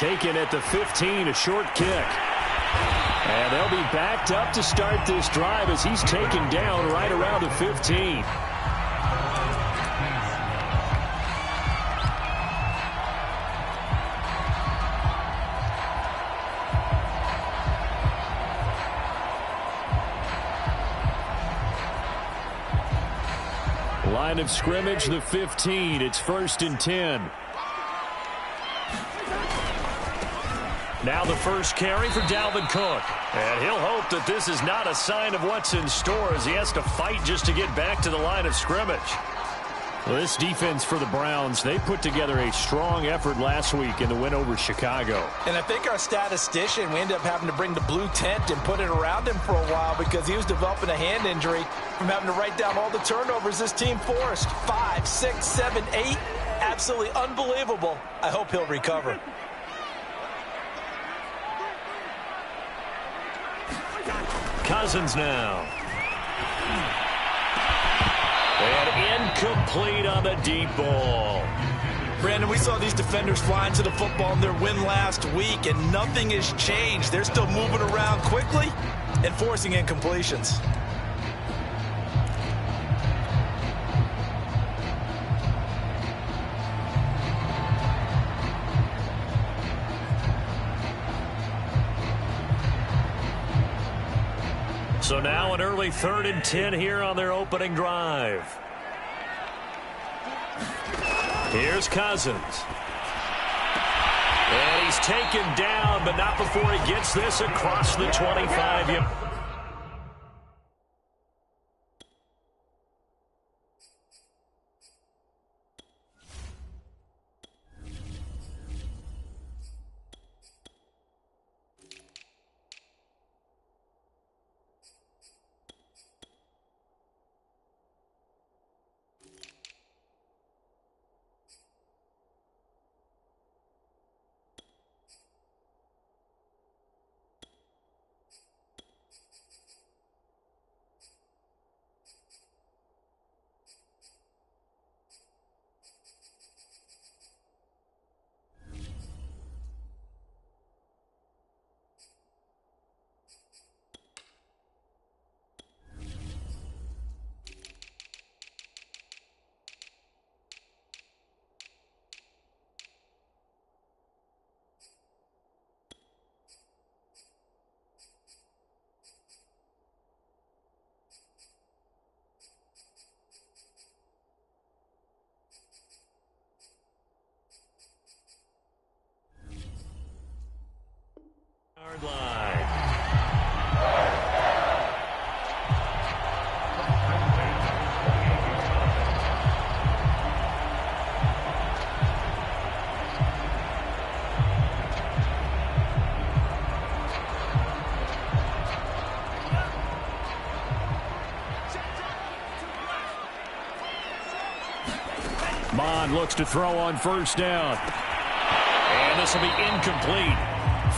taken at the 15, a short kick. And they'll be backed up to start this drive as he's taken down right around the 15. Line of scrimmage, the 15. It's 1st and 10. Now the first carry for Dalvin Cook. And he'll hope that this is not a sign of what's in store as he has to fight just to get back to the line of scrimmage. Well, this defense for the Browns, they put together a strong effort last week in the win over Chicago. And I think our statistician, we ended up having to bring the blue tent and put it around him for a while because he was developing a hand injury from having to write down all the turnovers this team forced. 5, 6, 7, 8. Absolutely unbelievable. I hope he'll recover. Cousins now. And incomplete on the deep ball. Brandon, we saw these defenders flying to the football in their win last week, and nothing has changed. They're still moving around quickly and forcing incompletions. So now an early 3rd and 10 here on their opening drive. Here's Cousins. And he's taken down, but not before he gets this across the 25. Bond looks to throw on 1st down. And this will be incomplete.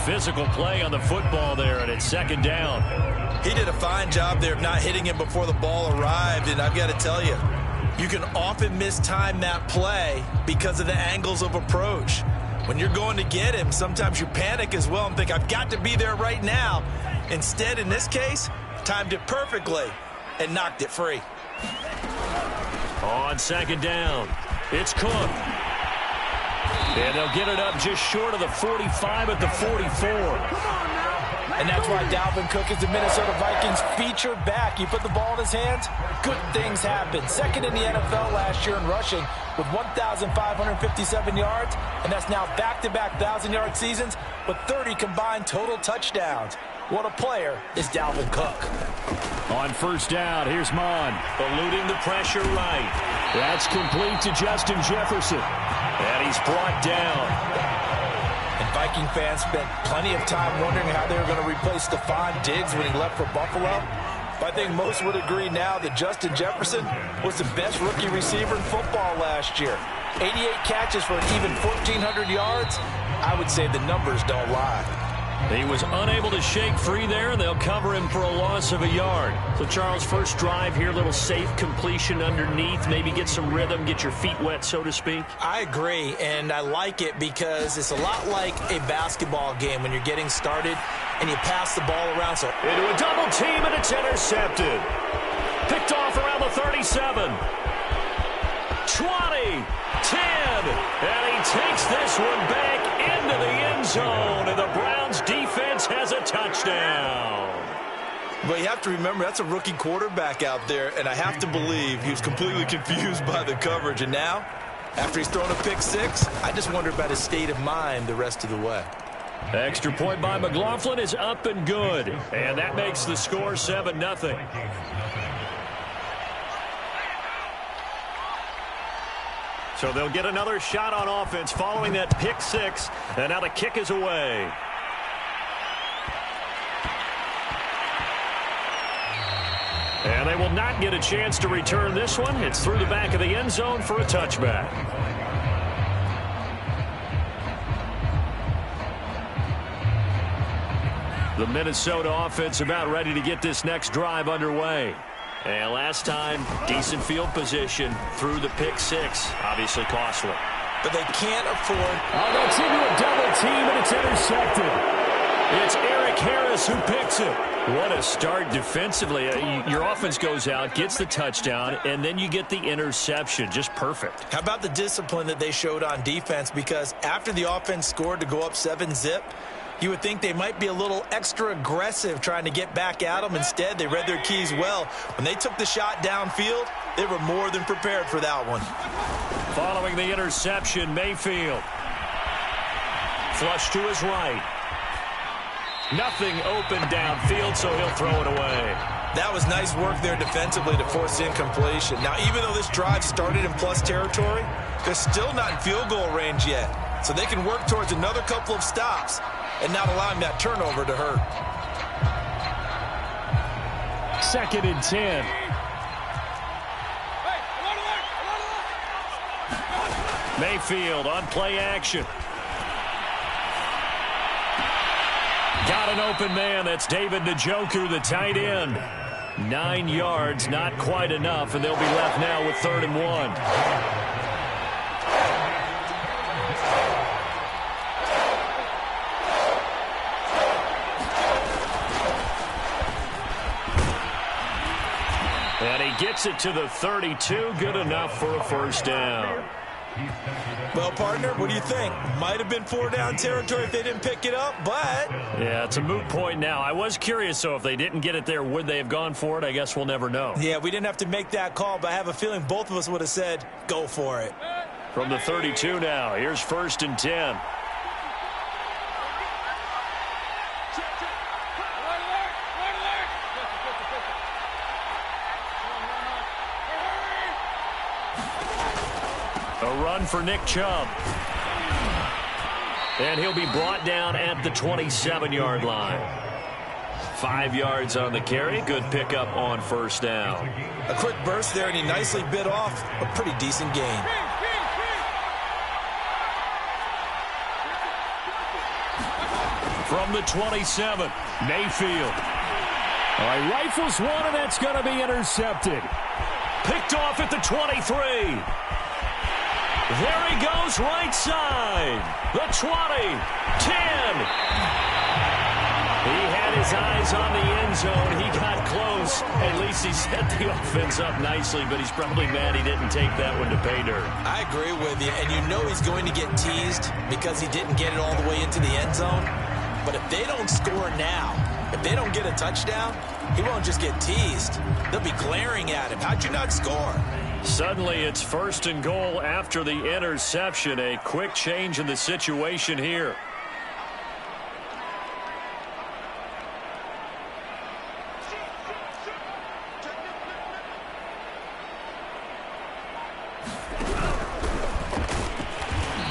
Physical play on the football there, and it's 2nd down. He did a fine job there of not hitting him before the ball arrived, and I've got to tell you, you can often mistime that play because of the angles of approach. When you're going to get him, sometimes you panic as well and think, I've got to be there right now. Instead, in this case, timed it perfectly and knocked it free. On 2nd down, it's Cook. And they'll get it up just short of the 45 at the 44. And that's why Dalvin Cook is the Minnesota Vikings featured back. You put the ball in his hands, good things happen. 2nd in the NFL last year in rushing with 1,557 yards, and that's now back-to-back 1,000-yard seasons with 30 combined total touchdowns. What a player is Dalvin Cook. On 1st down, here's Mon, eluding the pressure right. That's complete to Justin Jefferson. And he's brought down. And Viking fans spent plenty of time wondering how they were going to replace Stephon Diggs when he left for Buffalo. But I think most would agree now that Justin Jefferson was the best rookie receiver in football last year. 88 catches for an even 1,400 yards. I would say the numbers don't lie. He was unable to shake free there, and they'll cover him for a loss of a yard. So, Charles, first drive here, little safe completion underneath, maybe get some rhythm, get your feet wet, so to speak. I agree, and I like it because it's a lot like a basketball game when you're getting started and you pass the ball around. So into a double team, and it's intercepted. Picked off around the 37. 20, 10, and he takes this one back into the end zone, and the Browns defense has a touchdown. But you have to remember, that's a rookie quarterback out there, and I have to believe he was completely confused by the coverage. And now, after he's thrown a pick six, I just wonder about his state of mind the rest of the way. Extra point by McLaughlin is up and good, and that makes the score 7-0. So they'll get another shot on offense following that pick six, and now the kick is away. And they will not get a chance to return this one. It's through the back of the end zone for a touchback. The Minnesota offense about ready to get this next drive underway. And last time, decent field position through the pick six. Obviously costly. But they can't afford. Oh, that's into a double team, and it's intercepted. It's Eric Harris who picks it. What a start defensively. Your offense goes out, gets the touchdown, and then you get the interception. Just perfect. How about the discipline that they showed on defense? Because after the offense scored to go up 7-zip, you would think they might be a little extra aggressive trying to get back at them. Instead, they read their keys well. When they took the shot downfield, they were more than prepared for that one. Following the interception, Mayfield. Flush to his right. Nothing open downfield, so he'll throw it away. That was nice work there defensively to force incompletion. Now, even though this drive started in plus territory, they're still not in field goal range yet. So they can work towards another couple of stops and not allowing that turnover to hurt. 2nd and 10. Mayfield on play action. Got an open man. That's David Njoku, the tight end. 9 yards, not quite enough, and they'll be left now with 3rd and 1. And he gets it to the 32. Good enough for a first down. Well, partner, what do you think? Might have been 4-down territory if they didn't pick it up, but... Yeah, it's a moot point now. I was curious, so if they didn't get it there, would they have gone for it? I guess we'll never know. Yeah, we didn't have to make that call, but I have a feeling both of us would have said, go for it. From the 32 now, here's 1st and 10. A run for Nick Chubb. And he'll be brought down at the 27-yard line. 5 yards on the carry. Good pickup on first down. A quick burst there, and he nicely bit off a pretty decent gain. From the 27, Mayfield. All right, rifles one, and that's going to be intercepted. Picked off at the 23. There he goes, right side. The 20, 10. He had his eyes on the end zone. He got close. At least he set the offense up nicely, but he's probably mad he didn't take that one to pay dirt. I agree with you, and you know he's going to get teased because he didn't get it all the way into the end zone. But if they don't score now, if they don't get a touchdown, he won't just get teased. They'll be glaring at him. How'd you not score? Suddenly it's 1st and goal after the interception. A quick change in the situation here.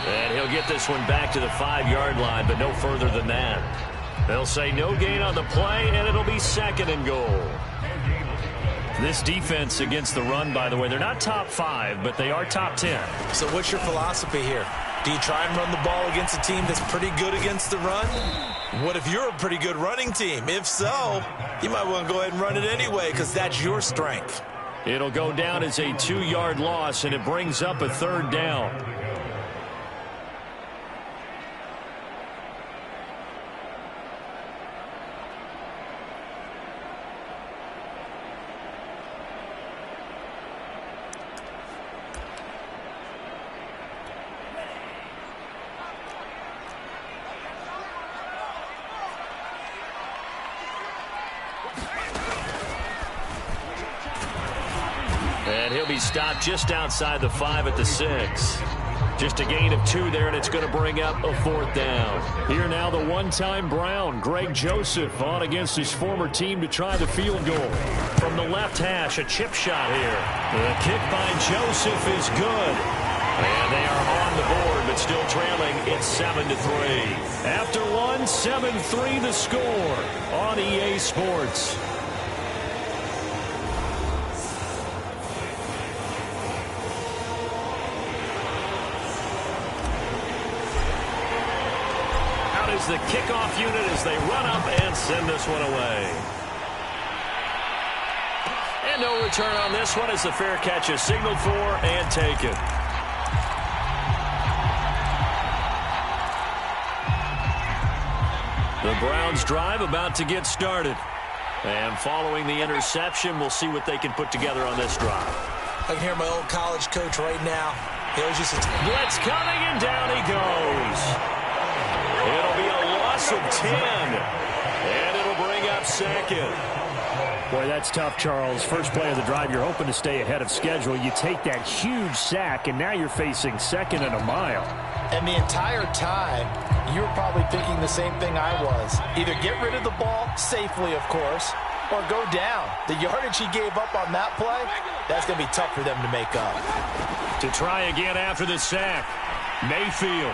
And he'll get this one back to the 5-yard line, but no further than that. They'll say no gain on the play, and it'll be 2nd and goal. This defense against the run, by the way, they're not top 5, but they are top 10. So what's your philosophy here? Do you try and run the ball against a team that's pretty good against the run? What if you're a pretty good running team? If so, you might want to go ahead and run it anyway because that's your strength. It'll go down as a 2-yard loss, and it brings up a 3rd down. And he'll be stopped just outside the 5 at the 6. Just a gain of 2 there, and it's going to bring up a 4th down. Here now the one-time Brown, Greg Joseph, on against his former team to try the field goal. From the left hash, a chip shot here. The kick by Joseph is good. And they are on the board, but still trailing. It's 7-3. After one, 7-3 the score on EA Sports. Is the kickoff unit as they run up and send this one away. And no return on this one as the fair catch is signaled for and taken. The Browns drive about to get started. And following the interception, we'll see what they can put together on this drive. I can hear my old college coach right now. He always used to blitz coming, and down he goes. It'll be a loss of 10, and it'll bring up 2nd. Boy, that's tough, Charles. First play of the drive, you're hoping to stay ahead of schedule. You take that huge sack, and now you're facing 2nd and a mile. And the entire time, you were probably thinking the same thing I was. Either get rid of the ball, safely, of course, or go down. The yardage he gave up on that play, that's going to be tough for them to make up. To try again after the sack, Mayfield.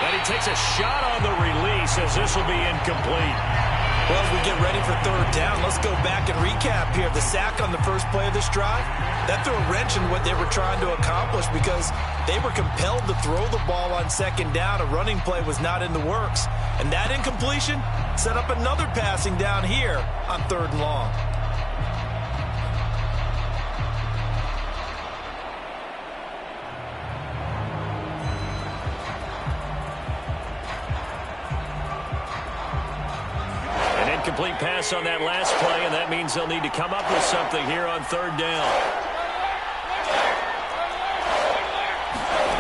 And he takes a shot on the release as this will be incomplete. Well, as we get ready for 3rd down, let's go back and recap here. The sack on the first play of this drive, that threw a wrench in what they were trying to accomplish because they were compelled to throw the ball on 2nd down. A running play was not in the works. And that incompletion set up another passing down here on 3rd and long. Incomplete pass on that last play, and that means they'll need to come up with something here on 3rd down.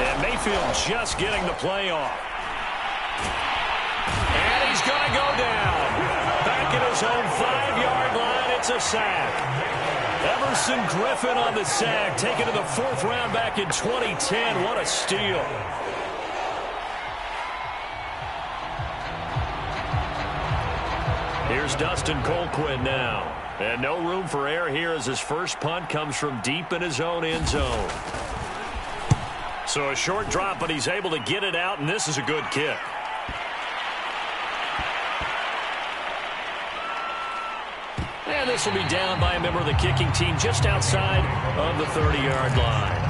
And Mayfield just getting the play off. And he's going to go down. Back at his own 5-yard line, it's a sack. Everson Griffin on the sack, taken to the 4th round back in 2010. What a steal. Here's Dustin Colquhoun now. And no room for error here as his first punt comes from deep in his own end zone. So a short drop, but he's able to get it out, and this is a good kick. And this will be down by a member of the kicking team just outside of the 30-yard line.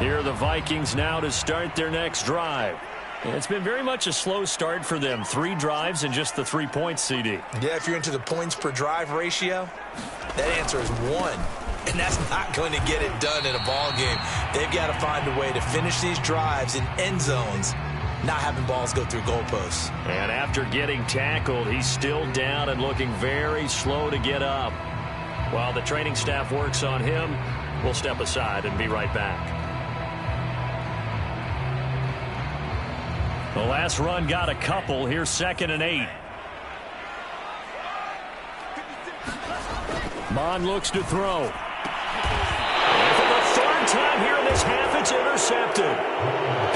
Here are the Vikings now to start their next drive. It's been very much a slow start for them. 3 drives and just the 3 points, CD. Yeah, if you're into the points per drive ratio, that answer is 1. And that's not going to get it done in a ball game. They've got to find a way to finish these drives in end zones, not having balls go through goalposts. And after getting tackled, he's still down and looking very slow to get up. While the training staff works on him, we'll step aside and be right back. The last run got a couple. Here's 2nd and 8. Mond looks to throw. And for the 3rd time here in this half, it's intercepted.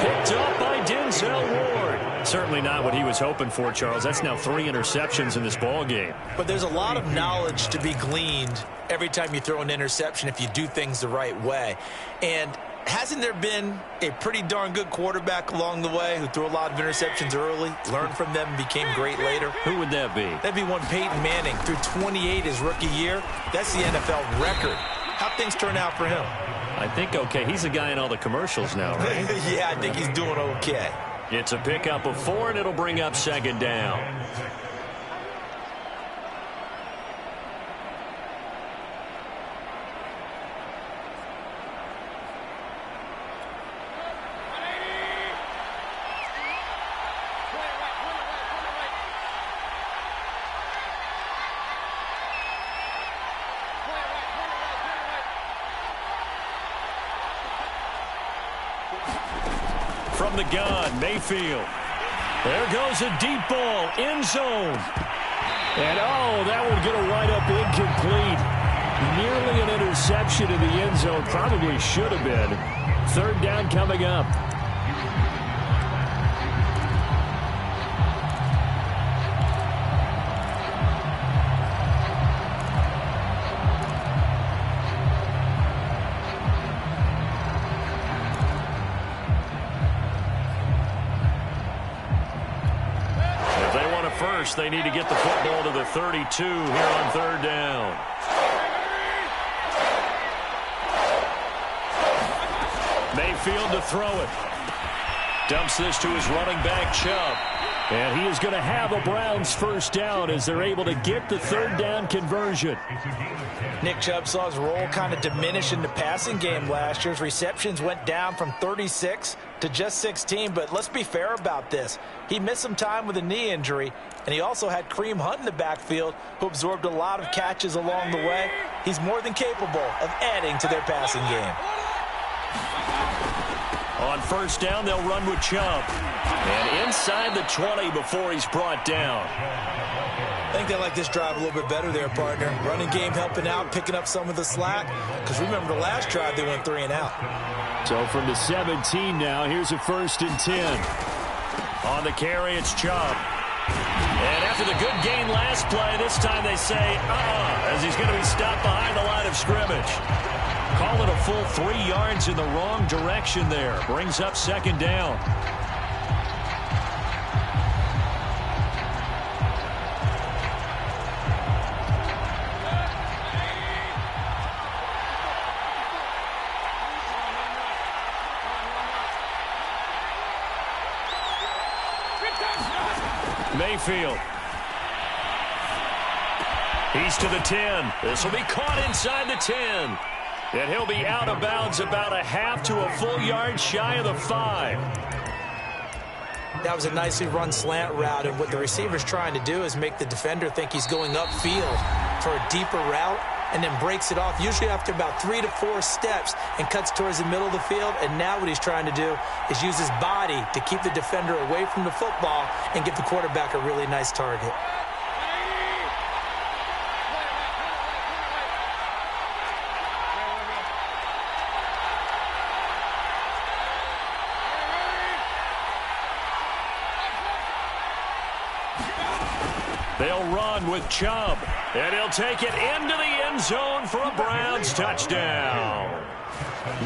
Picked up by Denzel Ward. Certainly not what he was hoping for, Charles. That's now 3 interceptions in this ball game. But there's a lot of knowledge to be gleaned every time you throw an interception if you do things the right way. And hasn't there been a pretty darn good quarterback along the way who threw a lot of interceptions early, learned from them, and became great later? Who would that be? That'd be one Peyton Manning. Threw 28 his rookie year. That's the NFL record. How'd things turn out for him? I think okay. He's a guy in all the commercials now, right? Yeah, I think he's doing okay. It's a pickup of 4, and it'll bring up second down. From the gun, Mayfield. There goes a deep ball, end zone. And, oh, that would get a wide-up incomplete. Nearly an interception in the end zone. Probably should have been. Third down coming up. First, they need to get the football to the 32 here on third down. Mayfield to throw it. Dumps this to his running back, Chubb. And he is going to have a Browns first down as they're able to get the third down conversion. Nick Chubb saw his role kind of diminish in the passing game last year. His receptions went down from 36 to just 16, but let's be fair about this. He missed some time with a knee injury, and he also had Kareem Hunt in the backfield, who absorbed a lot of catches along the way. He's more than capable of adding to their passing game. On first down, they'll run with Chubb. And inside the 20 before he's brought down. I think they like this drive a little bit better there, partner. Running game helping out, picking up some of the slack. Because remember, the last drive, they went 3 and out. So from the 17 now, here's a 1st and 10. On the carry, it's Chubb. And after the good gain last play, this time they say, as he's going to be stopped behind the line of scrimmage. Call it a full 3 yards in the wrong direction there. Brings up second down. Mayfield. He's to the 10. This will be caught inside the 10. And he'll be out of bounds about a half to a full yard shy of the 5. That was a nicely run slant route, and what the receiver's trying to do is make the defender think he's going upfield for a deeper route, and then breaks it off, usually after about 3 to 4 steps, and cuts towards the middle of the field. And now what he's trying to do is use his body to keep the defender away from the football and give the quarterback a really nice target. They'll run with Chubb, and he'll take it into the end zone for a Browns touchdown.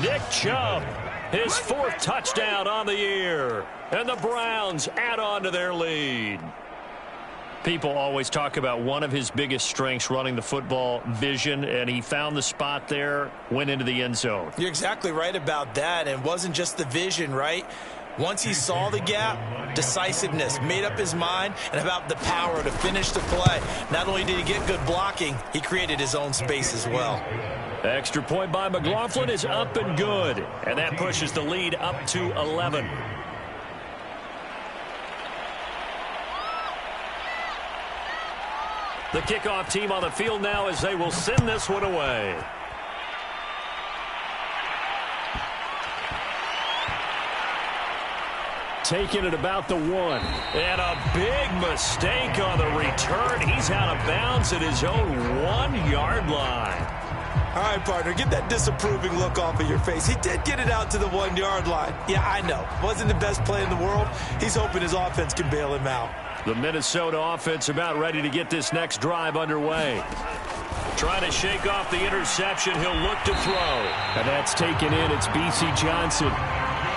Nick Chubb, his 4th touchdown on the year, and the Browns add on to their lead. People always talk about one of his biggest strengths running the football, vision, and he found the spot there, went into the end zone. You're exactly right about that, and it wasn't just the vision, right? Once he saw the gap, decisiveness, made up his mind, and about the power to finish the play. Not only did he get good blocking, he created his own space as well. Extra point by McLaughlin is up and good, and that pushes the lead up to 11. The kickoff team on the field now as they will send this one away. Taking it about the 1. And a big mistake on the return. He's out of bounds at his own 1-yard line. All right, partner, get that disapproving look off of your face. He did get it out to the 1-yard line. Yeah, I know. Wasn't the best play in the world. He's hoping his offense can bail him out. The Minnesota offense about ready to get this next drive underway. Trying to shake off the interception. He'll look to throw. And that's taken in. It's B.C. Johnson.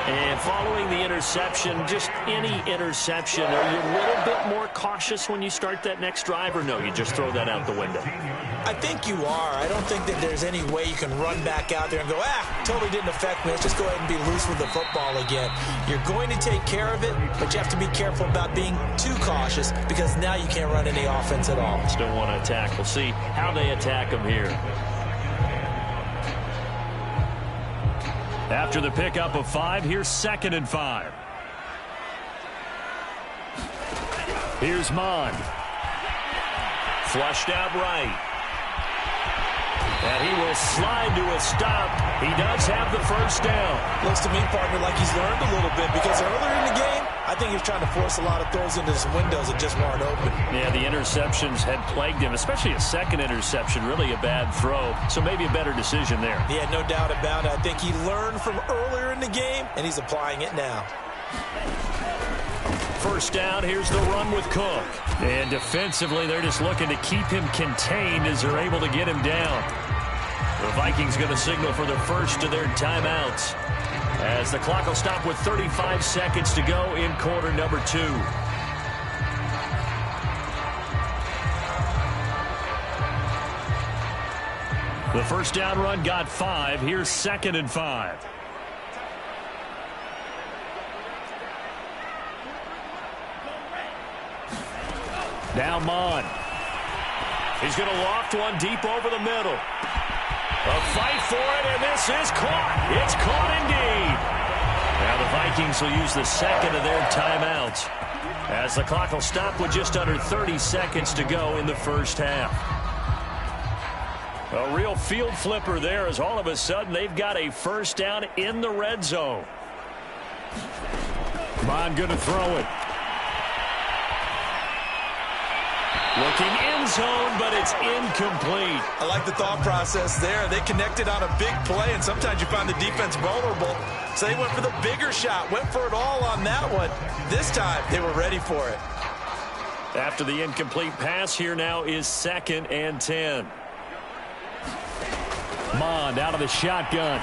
And following the interception, just any interception, are you a little bit more cautious when you start that next drive, or no, you just throw that out the window? I think you are. I don't think that there's any way you can run back out there and go, totally didn't affect me. Let's just go ahead and be loose with the football again. You're going to take care of it, but you have to be careful about being too cautious because now you can't run any offense at all. Still want to attack. We'll see how they attack them here. After the pickup of 5, here's 2nd and 5. Here's Mond. Flushed out right. And he will slide to a stop. He does have the first down. Looks to me, partner, like he's learned a little bit because earlier in the game, I think he was trying to force a lot of throws into some windows that just weren't open. Yeah, the interceptions had plagued him, especially a second interception, really a bad throw. So maybe a better decision there. Yeah, no doubt about it. I think he learned from earlier in the game, and he's applying it now. First down, here's the run with Cook. And defensively, they're just looking to keep him contained as they're able to get him down. The Vikings going to signal for the first of their timeouts as the clock will stop with 35 seconds to go in quarter number 2. The first down run got 5. Here's 2nd and 5. Now Mond. He's going to loft one deep over the middle. A fight for it, and this is caught. It's caught indeed. Now the Vikings will use the second of their timeouts as the clock will stop with just under 30 seconds to go in the first half. A real field flipper there as all of a sudden they've got a first down in the red zone. Mond going to throw it. Looking end zone, but it's incomplete. I like the thought process there. They connected on a big play, and sometimes you find the defense vulnerable. So they went for the bigger shot, went for it all on that one. This time, they were ready for it. After the incomplete pass, here now is 2nd and 10. Mond out of the shotgun.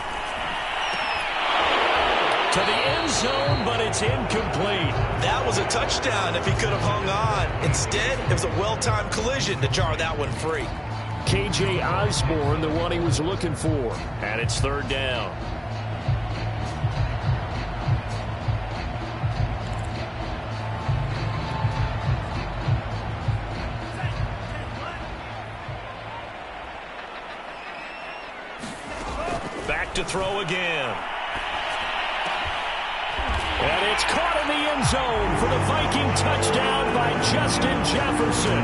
To the end zone, but it's incomplete. That was a touchdown if he could have hung on. Instead, it was a well-timed collision to jar that one free. K.J. Osborne, the one he was looking for. And it's 3rd down. Back to throw again. And it's caught in the end zone for the Viking touchdown by Justin Jefferson.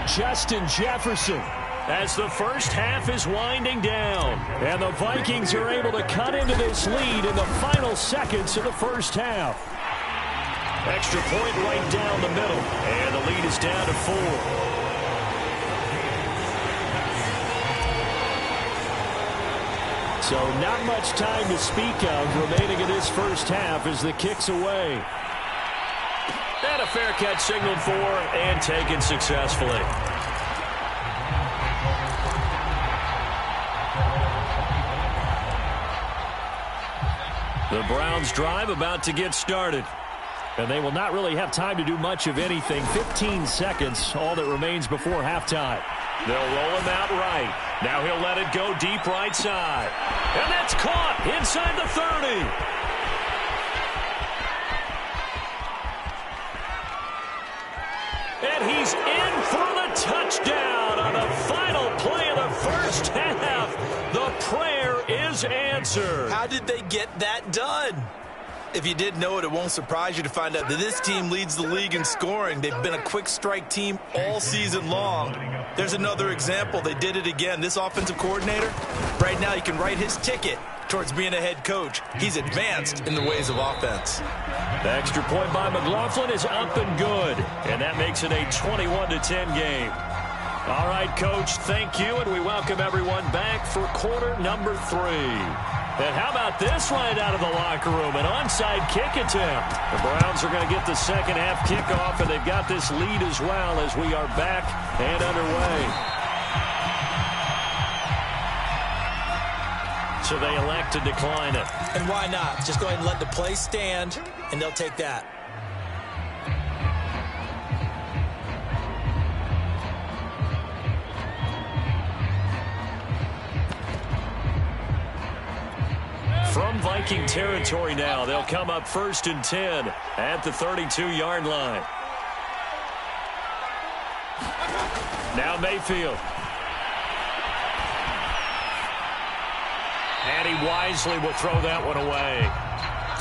Justin Jefferson. As the first half is winding down. And the Vikings are able to cut into this lead in the final seconds of the first half. Extra point right down the middle. And the lead is down to 4. So not much time to speak of remaining in this first half as the kick's away. And a fair catch signaled for and taken successfully. The Browns drive about to get started. And they will not really have time to do much of anything. 15 seconds, all that remains before halftime. They'll roll him out right. Now he'll let it go deep right side. And that's caught inside the 30. And he's in for the touchdown on the final play of the first half. The prayer is answered. How did they get that done? If you didn't know it, it won't surprise you to find out that this team leads the league in scoring. They've been a quick strike team all season long. There's another example. They did it again. This offensive coordinator, right now he can write his ticket towards being a head coach. He's advanced in the ways of offense. The extra point by McLaughlin is up and good. And that makes it a 21-10 game. All right, Coach, thank you, and we welcome everyone back for quarter number 3. And how about this right out of the locker room? An onside kick attempt. The Browns are going to get the second half kickoff, and they've got this lead as well as we are back and underway. so they elect to decline it. And why not? Just go ahead and let the play stand, and they'll take that. From Viking territory now, they'll come up 1st and 10 at the 32-yard line. Now Mayfield. And he wisely will throw that one away.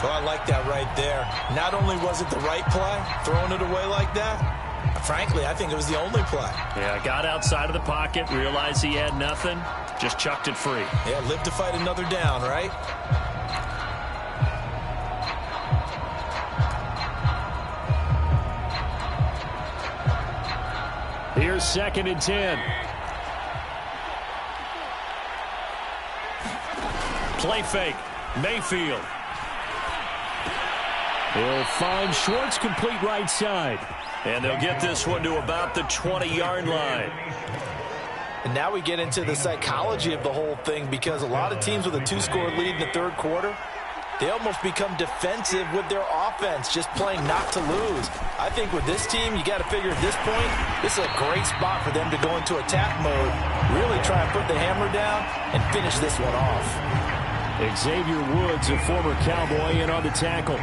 So I like that right there. Not only was it the right play, throwing it away like that, frankly, I think it was the only play. Yeah, got outside of the pocket, realized he had nothing, just chucked it free. Yeah, live to fight another down, right? Here's 2nd and 10. Play fake. Mayfield. He'll find Schwartz, complete right side. And they'll get this one to about the 20-yard line. And now we get into the psychology of the whole thing, because a lot of teams with a 2-score lead in the 3rd quarter, they almost become defensive with their offense, just playing not to lose. I think with this team, you got to figure at this point, this is a great spot for them to go into attack mode, really try and put the hammer down and finish this one off. Xavier Woods, a former Cowboy, in on the tackle.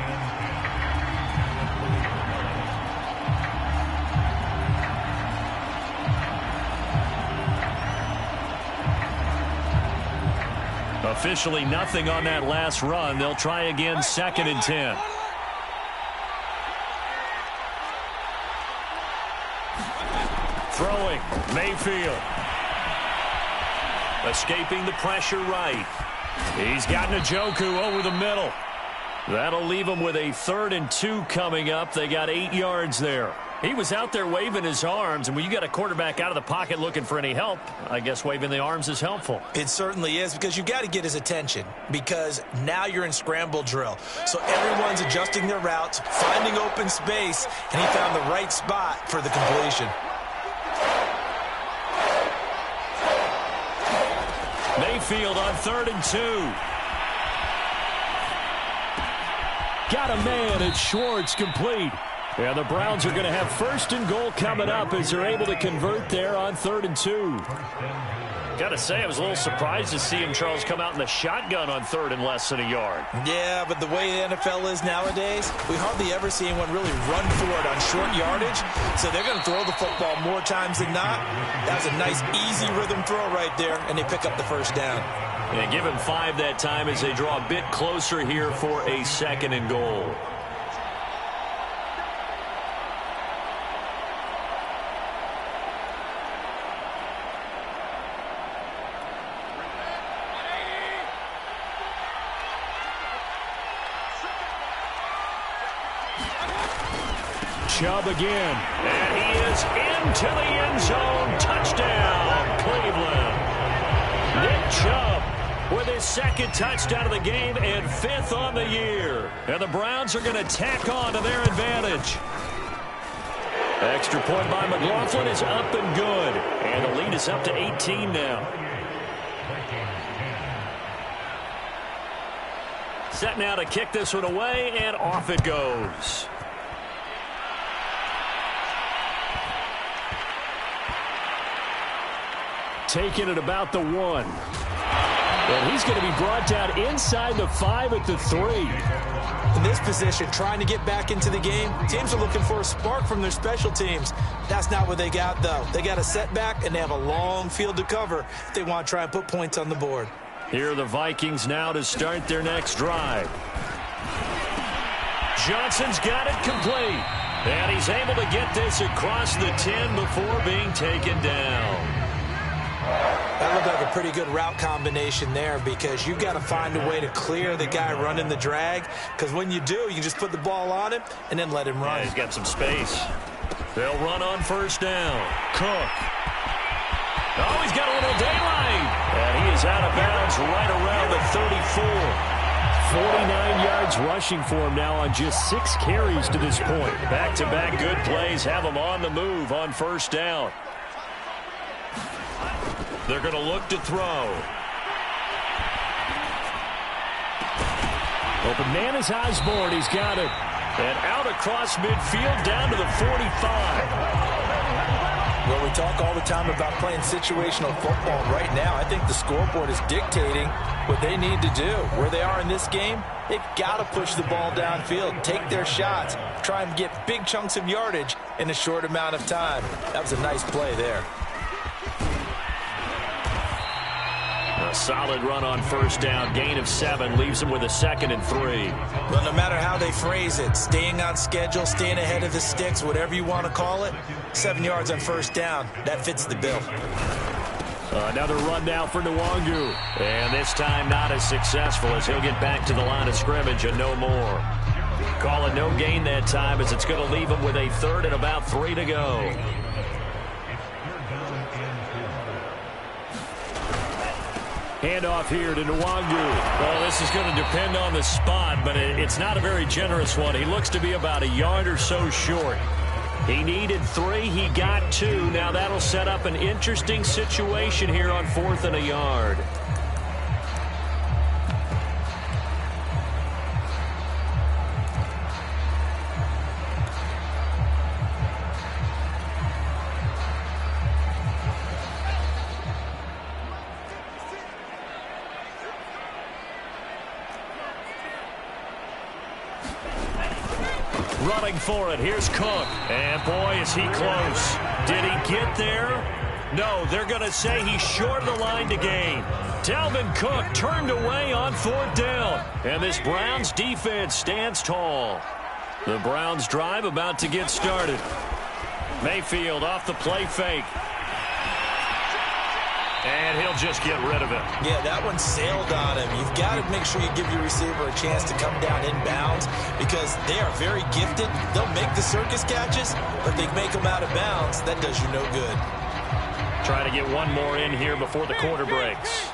Officially nothing on that last run. They'll try again, 2nd and 10. Throwing, Mayfield. Escaping the pressure right. He's got Njoku over the middle. That'll leave him with a 3rd and 2 coming up. They got 8 yards there. He was out there waving his arms, and when you got a quarterback out of the pocket looking for any help, I guess waving the arms is helpful. It certainly is, because you've got to get his attention, because now you're in scramble drill. So everyone's adjusting their routes, finding open space, and he found the right spot for the completion. Mayfield on 3rd and 2. Got a man at Schwartz, complete. Yeah, the Browns are going to have 1st and goal coming up as they're able to convert there on 3rd and 2. Got to say, I was a little surprised to see him, Charles, come out in the shotgun on 3rd and less than a yard. Yeah, but the way the NFL is nowadays, we hardly ever see anyone really run for it on short yardage. So they're going to throw the football more times than not. That was a nice, easy rhythm throw right there, and they pick up the 1st down. And give him 5 that time as they draw a bit closer here for a 2nd and goal. Chubb again. And he is into the end zone. Touchdown, Cleveland. Nick Chubb with his 2nd touchdown of the game and 5th on the year. And the Browns are going to tack on to their advantage. Extra point by McLaughlin is up and good. And the lead is up to 18 now. Set now to kick this one away, and off it goes. Taking it about the 1. And he's going to be brought down inside the 5 at the 3. In this position, trying to get back into the game, teams are looking for a spark from their special teams. That's not what they got, though. They got a setback, and they have a long field to cover if they want to try and put points on the board. Here are the Vikings now to start their next drive. Johnson's got it complete. And he's able to get this across the 10 before being taken down. That looked like a pretty good route combination there, because you've got to find a way to clear the guy running the drag, because when you do, you just put the ball on him and then let him run. Yeah, he's got some space. They'll run on 1st down. Cook. Oh, he's got a little daylight. And he is out of bounds right around the 34. 49 yards rushing for him now on just 6 carries to this point. Back-to-back good plays have him on the move on 1st down. They're going to look to throw. Open man is Osborne. He's got it. And out across midfield down to the 45. Well, we talk all the time about playing situational football. Right now, I think the scoreboard is dictating what they need to do. Where they are in this game, they've got to push the ball downfield, take their shots, try and get big chunks of yardage in a short amount of time. That was a nice play there. A solid run on first down. Gain of 7 leaves them with a 2nd and 3. Well, no matter how they phrase it, staying on schedule, staying ahead of the sticks, whatever you want to call it, 7 yards on first down, that fits the bill. Another run now for Nwangu. And this time not as successful as he'll get back to the line of scrimmage and no more. Call it no gain that time as it's going to leave him with a 3rd and about 3 to go. Handoff here to Nwangu. Well, this is going to depend on the spot, but it's not a very generous one. He looks to be about a yard or so short. He needed 3. He got 2. Now that'll set up an interesting situation here on 4th and a yard. Running for it. Here's Cook. And boy, is he close. Did he get there? No, they're going to say he's short of the line to gain. Dalvin Cook turned away on 4th down. And this Browns defense stands tall. The Browns drive about to get started. Mayfield off the play fake. And he'll just get rid of it. Yeah, that one sailed on him. You've got to make sure you give your receiver a chance to come down inbounds because they are very gifted. They'll make the circus catches, but they make them out of bounds. That does you no good. Trying to get one more in here before the quarter breaks.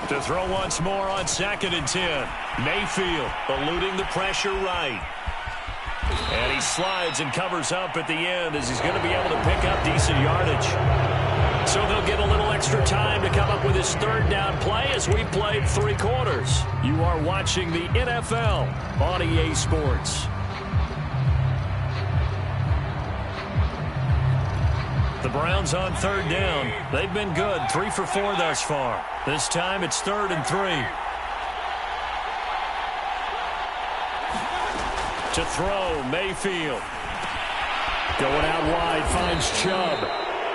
To throw once more on 2nd and 10. Mayfield eluding the pressure right. And he slides and covers up at the end as he's going to be able to pick up decent yardage. So they'll get a little extra time to come up with his 3rd down play as we played 3 quarters. You are watching the NFL on EA Sports. The Browns on 3rd down. They've been good. 3 for 4 thus far. This time it's 3rd and 3. To throw, Mayfield. Going out wide, finds Chubb.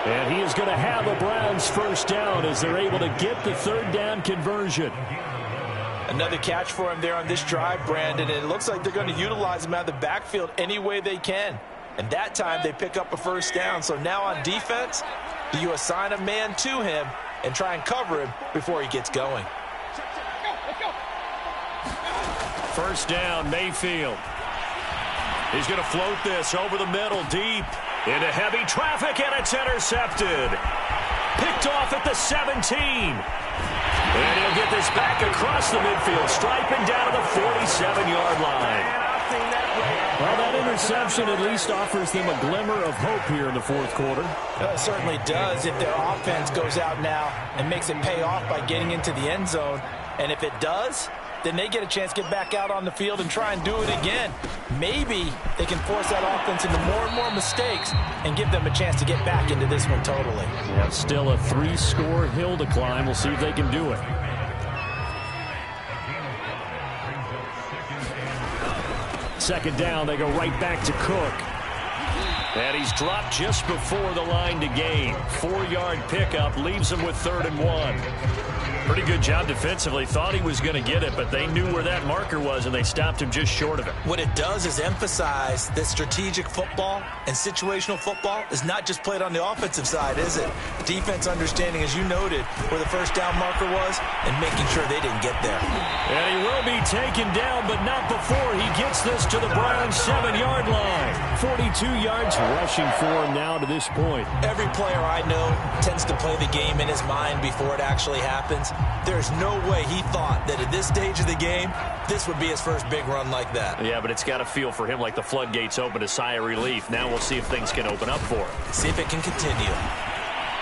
And he is going to have a Browns first down as they're able to get the 3rd down conversion. Another catch for him there on this drive, Brandon. And it looks like they're going to utilize him out of the backfield any way they can. And that time they pick up a first down. So now on defense, do you assign a man to him and try and cover him before he gets going? First down, Mayfield. He's going to float this over the middle, deep into heavy traffic, and it's intercepted. Picked off at the 17. And he'll get this back across the midfield, striping down to the 47-yard line. Well, that interception at least offers them a glimmer of hope here in the 4th quarter. It certainly does if their offense goes out now and makes it pay off by getting into the end zone. And if it does, then they get a chance to get back out on the field and try and do it again. Maybe they can force that offense into more and more mistakes and give them a chance to get back into this one totally. Yeah, still a 3-score hill to climb. We'll see if they can do it. Second down, they go right back to Cook. And he's dropped just before the line to gain. 4-yard pickup leaves him with 3rd and 1. Pretty good job defensively. Thought he was going to get it, but they knew where that marker was, and they stopped him just short of it. What it does is emphasize that strategic football and situational football is not just played on the offensive side, is it? Defense understanding, as you noted, where the first down marker was and making sure they didn't get there. And he will be taken down, but not before he gets this to the Browns' 7-yard line. 242 yards rushing for him now to this point. Every player I know tends to play the game in his mind before it actually happens. There's no way he thought that at this stage of the game, this would be his first big run like that. Yeah, but it's got to feel for him like the floodgates open, a sigh of relief. Now we'll see if things can open up for him. See if it can continue.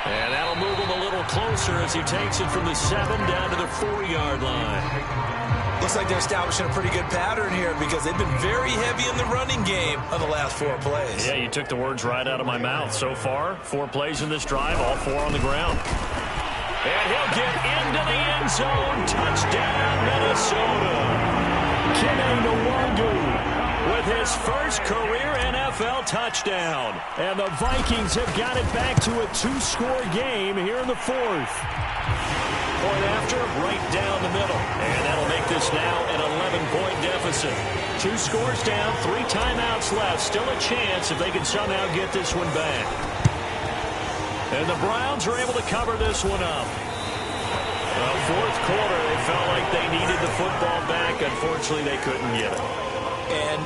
And that'll move him a little closer as he takes it from the 7 down to the 4-yard line. Looks like they're establishing a pretty good pattern here because they've been very heavy in the running game on the last 4 plays. Yeah, you took the words right out of my mouth. So far, 4 plays in this drive, all 4 on the ground. And he'll get into the end zone. Touchdown, Minnesota. Kene Nwangu with his first career NFL touchdown. And the Vikings have got it back to a 2-score game here in the 4th. Point after, right down the middle. And that'll make this now an 11-point deficit. 2 scores down, 3 timeouts left. Still a chance if they can somehow get this one back. And the Browns are able to cover this one up. Fourth quarter, they felt like they needed the football back. Unfortunately, they couldn't get it. And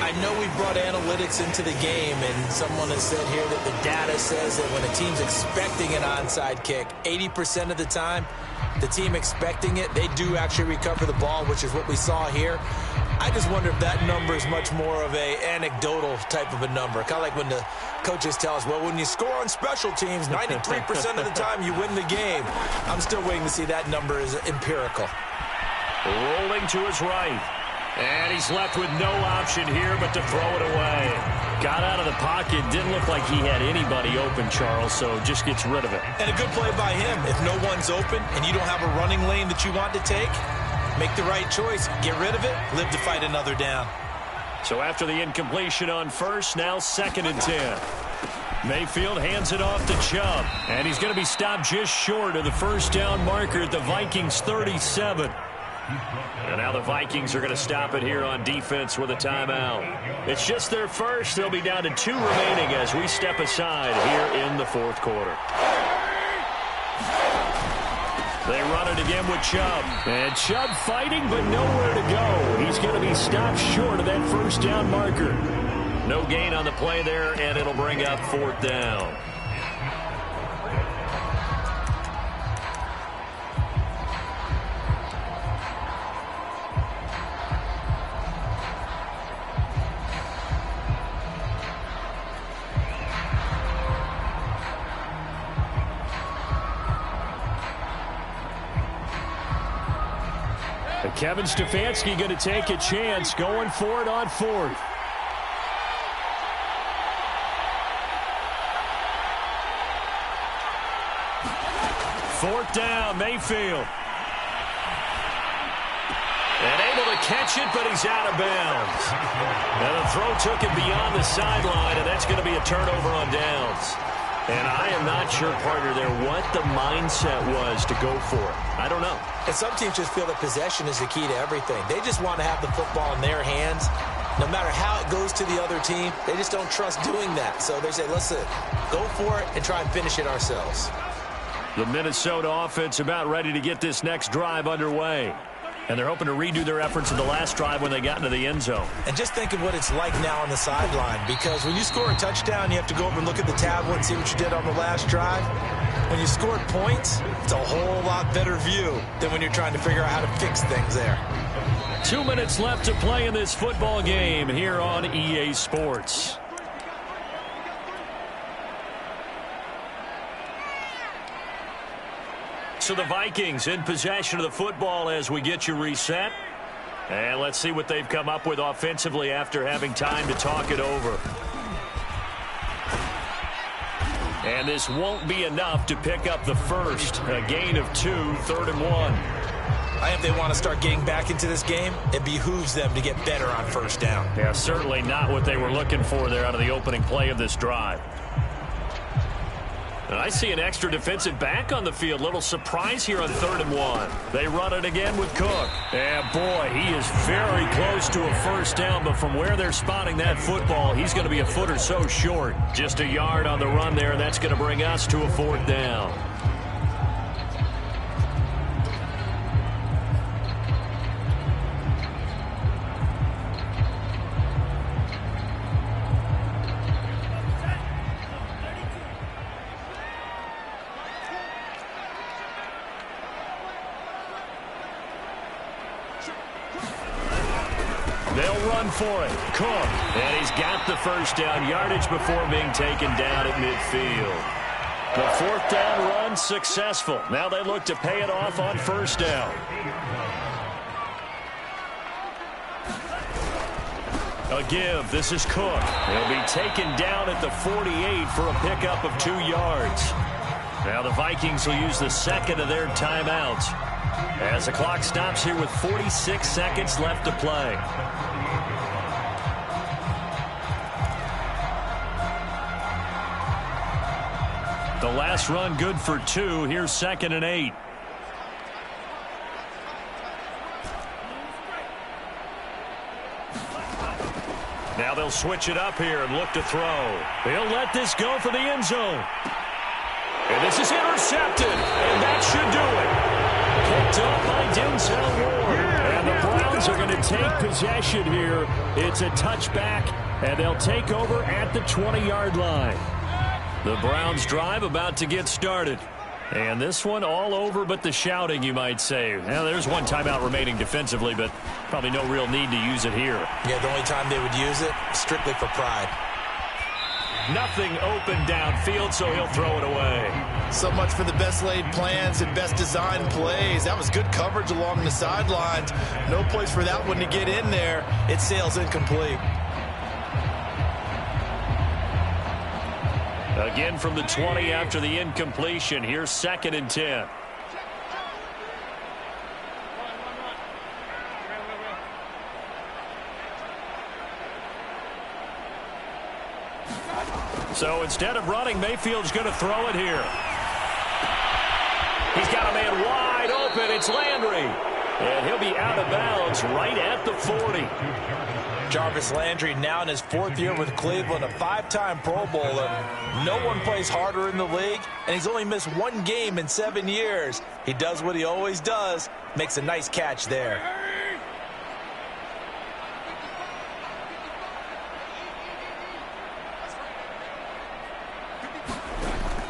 I know we brought analytics into the game, and someone has said here that the data says that when a team's expecting an onside kick, 80% of the time, the team expecting it, they do actually recover the ball, which is what we saw here. I just wonder if that number is much more of a anecdotal type of a number. Kind of like when the coaches tell us, well, when you score on special teams, 93% of the time you win the game. I'm still waiting to see that number is empirical. Rolling to his right. And he's left with no option here but to throw it away. Got out of the pocket. Didn't look like he had anybody open, Charles, so just gets rid of it. And a good play by him. If no one's open and you don't have a running lane that you want to take, make the right choice. Get rid of it. Live to fight another down. So after the incompletion on first, now 2nd and 10. Mayfield hands it off to Chubb. And he's going to be stopped just short of the first down marker at the Vikings 37. And now the Vikings are going to stop it here on defense with a timeout. It's just their first. They'll be down to 2 remaining as we step aside here in the 4th quarter. They run it again with Chubb. And Chubb fighting, but nowhere to go. He's going to be stopped short of that first down marker. No gain on the play there, and it'll bring up 4th down. Kevin Stefanski going to take a chance going for it on 4th. Fourth down, Mayfield. And able to catch it, but he's out of bounds. And the throw took him beyond the sideline, and that's going to be a turnover on downs. And I am not sure, partner, there what the mindset was to go for it. I don't know. And some teams just feel that possession is the key to everything. They just want to have the football in their hands. No matter how it goes to the other team, they just don't trust doing that. So they say, let's go for it and try and finish it ourselves. The Minnesota offense about ready to get this next drive underway. And they're hoping to redo their efforts in the last drive when they got into the end zone. And just think of what it's like now on the sideline, because when you score a touchdown, you have to go over and look at the tablet and see what you did on the last drive. When you scored points, it's a whole lot better view than when you're trying to figure out how to fix things there. 2 minutes left to play in this football game here on EA Sports. So the Vikings in possession of the football as we get you reset. And let's see what they've come up with offensively after having time to talk it over. And this won't be enough to pick up the first. A gain of 2, 3rd and 1. I think if they want to start getting back into this game, it behooves them to get better on first down. Yeah, certainly not what they were looking for there out of the opening play of this drive. And I see an extra defensive back on the field. Little surprise here on 3rd and 1. They run it again with Cook. And boy, he is very close to a first down, but from where they're spotting that football, he's going to be a foot or so short. Just a yard on the run there, and that's going to bring us to a 4th down. going for it. Cook. And he's got the first down yardage before being taken down at midfield. The fourth down run successful. Now they look to pay it off on first down. A give. This is Cook. He'll be taken down at the 48 for a pickup of 2 yards. Now the Vikings will use the second of their timeouts as the clock stops here with 46 seconds left to play. The last run good for 2. Here's 2nd and 8. Now they'll switch it up here and look to throw. He'll let this go for the end zone. And this is intercepted, and that should do it. Picked up by Denzel Ward. And the Browns are going to take possession here. It's a touchback, and they'll take over at the 20-yard line. The Browns drive about to get started. And this one all over but the shouting, you might say. Now, there's one timeout remaining defensively, but probably no real need to use it here. Yeah, the only time they would use it, strictly for pride. Nothing open downfield, so he'll throw it away. So much for the best laid plans and best designed plays. That was good coverage along the sidelines. No place for that one to get in there. It sails incomplete. Again from the 20 after the incompletion. Here's 2nd and 10. So instead of running, Mayfield's going to throw it here. He's got a man wide open. It's Landry. And he'll be out of bounds right at the 40. Jarvis Landry now in his 4th year with Cleveland, a 5-time Pro Bowler. No one plays harder in the league, and he's only missed 1 game in 7 years. He does what he always does, makes a nice catch there.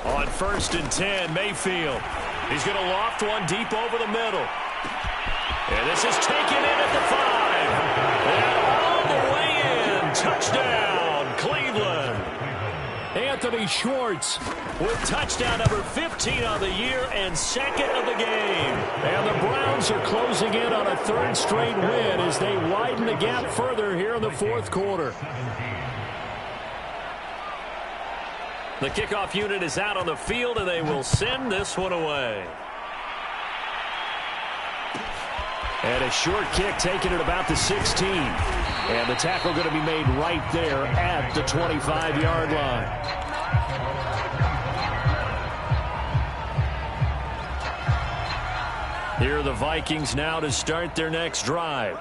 On 1st and 10, Mayfield. He's going to loft one deep over the middle. And this is taken in at the 5. And all the way in. Touchdown, Cleveland. Anthony Schwartz with touchdown number 15 on the year and 2nd of the game. And the Browns are closing in on a 3rd straight win as they widen the gap further here in the 4th quarter. The kickoff unit is out on the field, and they will send this one away. And a short kick taken at about the 16. And the tackle going to be made right there at the 25-yard line. Here are the Vikings now to start their next drive.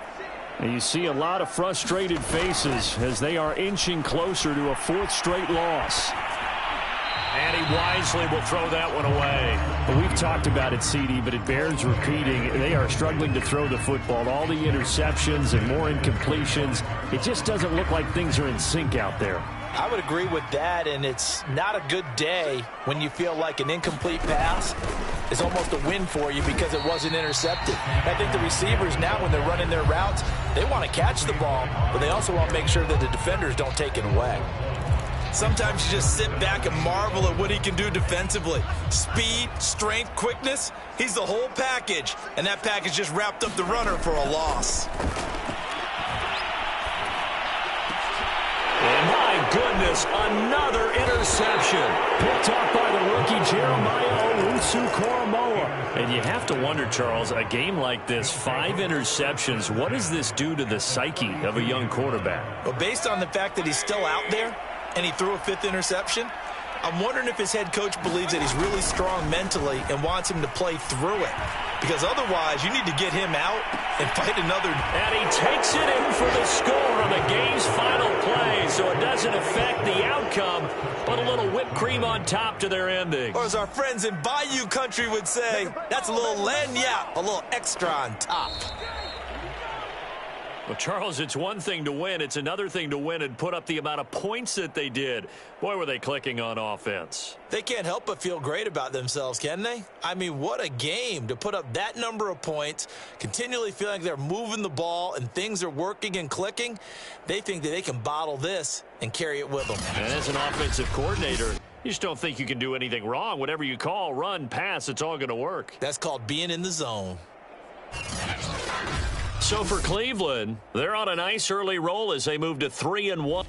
And you see a lot of frustrated faces as they are inching closer to a 4th straight loss. And he wisely will throw that one away. Well, we've talked about it, CD, but it bears repeating. They are struggling to throw the football. All the interceptions and more incompletions. It just doesn't look like things are in sync out there. I would agree with that, and it's not a good day when you feel like an incomplete pass is almost a win for you because it wasn't intercepted. I think the receivers now, when they're running their routes, they want to catch the ball, but they also want to make sure that the defenders don't take it away. Sometimes you just sit back and marvel at what he can do defensively. Speed, strength, quickness, he's the whole package. And that package just wrapped up the runner for a loss. And my goodness, another interception. Picked off by the rookie Jeremiah Owusu-Koramoah. And you have to wonder, Charles, a game like this, 5 interceptions, what does this do to the psyche of a young quarterback? Well, based on the fact that he's still out there, and he threw a 5th interception, I'm wondering if his head coach believes that he's really strong mentally and wants him to play through it. Because otherwise, you need to get him out and fight another. And he takes it in for the score on the game's final play, so it doesn't affect the outcome, but a little whipped cream on top to their ending. Or as our friends in Bayou country would say, that's a little lagniappe, a little extra on top. Well, Charles, it's one thing to win. It's another thing to win and put up the amount of points that they did. Boy, were they clicking on offense. They can't help but feel great about themselves, can they? I mean, what a game to put up that number of points, continually feeling like they're moving the ball and things are working and clicking. They think that they can bottle this and carry it with them. And as an offensive coordinator, you just don't think you can do anything wrong. Whatever you call, run, pass, it's all going to work. That's called being in the zone. So for Cleveland, they're on a nice early roll as they move to 3-1.